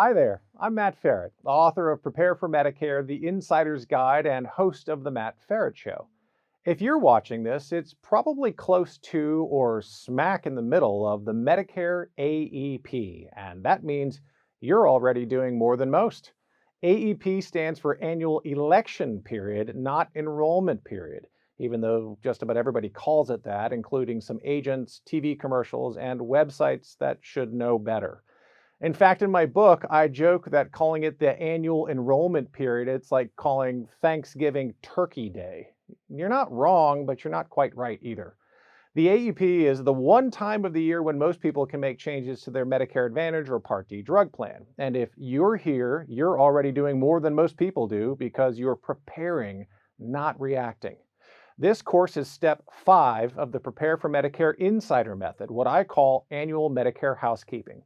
Hi there, I'm Matt Feret, author of Prepare for Medicare, The Insider's Guide, and host of The Matt Feret Show. If you're watching this, it's probably close to or smack in the middle of the Medicare AEP, and that means you're already doing more than most. AEP stands for Annual Election Period, not Enrollment Period, even though just about everybody calls it that, including some agents, TV commercials, and websites that should know better. In fact, in my book, I joke that calling it the annual enrollment period, it's like calling Thanksgiving Turkey Day. You're not wrong, but you're not quite right either. The AEP is the one time of the year when most people can make changes to their Medicare Advantage or Part D drug plan. And if you're here, you're already doing more than most people do because you're preparing, not reacting. This course is step 5 of the Prepare for Medicare Insider Method, what I call Annual Medicare Housekeeping.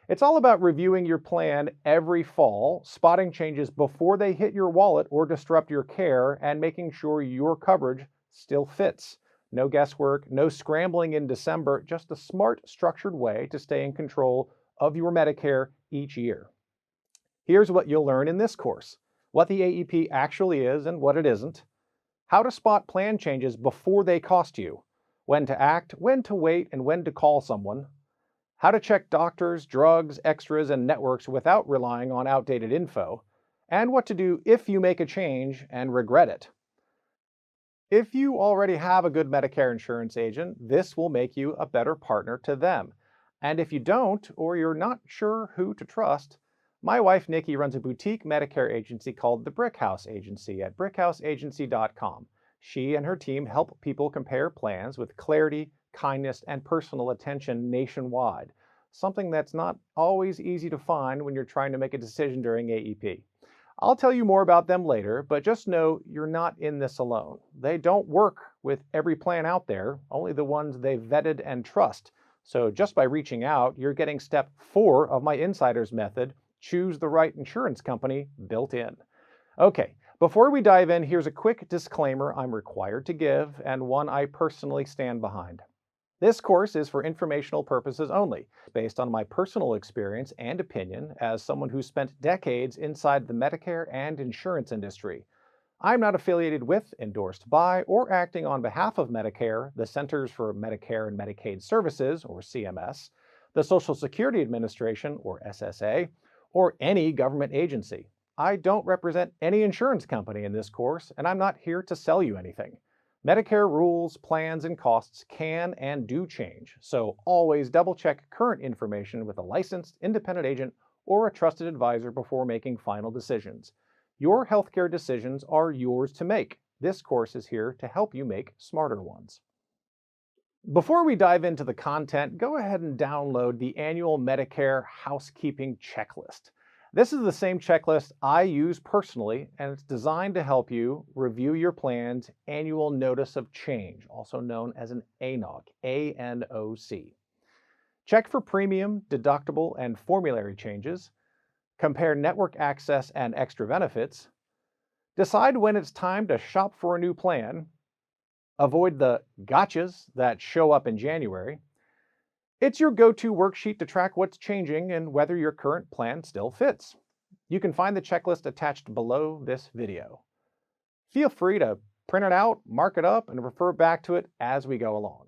It's all about reviewing your plan every fall, spotting changes before they hit your wallet or disrupt your care, and making sure your coverage still fits. No guesswork, no scrambling in December, just a smart, structured way to stay in control of your Medicare each year. Here's what you'll learn in this course: what the AEP actually is and what it isn't, how to spot plan changes before they cost you, when to act, when to wait, and when to call someone, how to check doctors, drugs, extras, and networks without relying on outdated info, and what to do if you make a change and regret it. If you already have a good Medicare insurance agent, this will make you a better partner to them. And if you don't, or you're not sure who to trust, my wife Nikki runs a boutique Medicare agency called the Brickhouse Agency at brickhouseagency.com. She and her team help people compare plans with clarity, kindness, and personal attention nationwide, something that's not always easy to find when you're trying to make a decision during AEP. I'll tell you more about them later, but just know you're not in this alone. They don't work with every plan out there, only the ones they've vetted and trust. So just by reaching out, you're getting step 4 of my Insider's Method, choose the right insurance company, built in. Okay, before we dive in, here's a quick disclaimer I'm required to give, and one I personally stand behind. This course is for informational purposes only, based on my personal experience and opinion as someone who spent decades inside the Medicare and insurance industry. I'm not affiliated with, endorsed by, or acting on behalf of Medicare, the Centers for Medicare and Medicaid Services, or CMS, the Social Security Administration, or SSA, or any government agency. I don't represent any insurance company in this course, and I'm not here to sell you anything. Medicare rules, plans, and costs can and do change, so always double-check current information with a licensed independent agent or a trusted advisor before making final decisions. Your healthcare decisions are yours to make. This course is here to help you make smarter ones. Before we dive into the content, go ahead and download the Annual Medicare Housekeeping Checklist. This is the same checklist I use personally, and it's designed to help you review your plan's annual notice of change, also known as an ANOC, A-N-O-C. Check for premium, deductible, and formulary changes. Compare network access and extra benefits. Decide when it's time to shop for a new plan. Avoid the gotchas that show up in January. It's your go-to worksheet to track what's changing and whether your current plan still fits. You can find the checklist attached below this video. Feel free to print it out, mark it up, and refer back to it as we go along.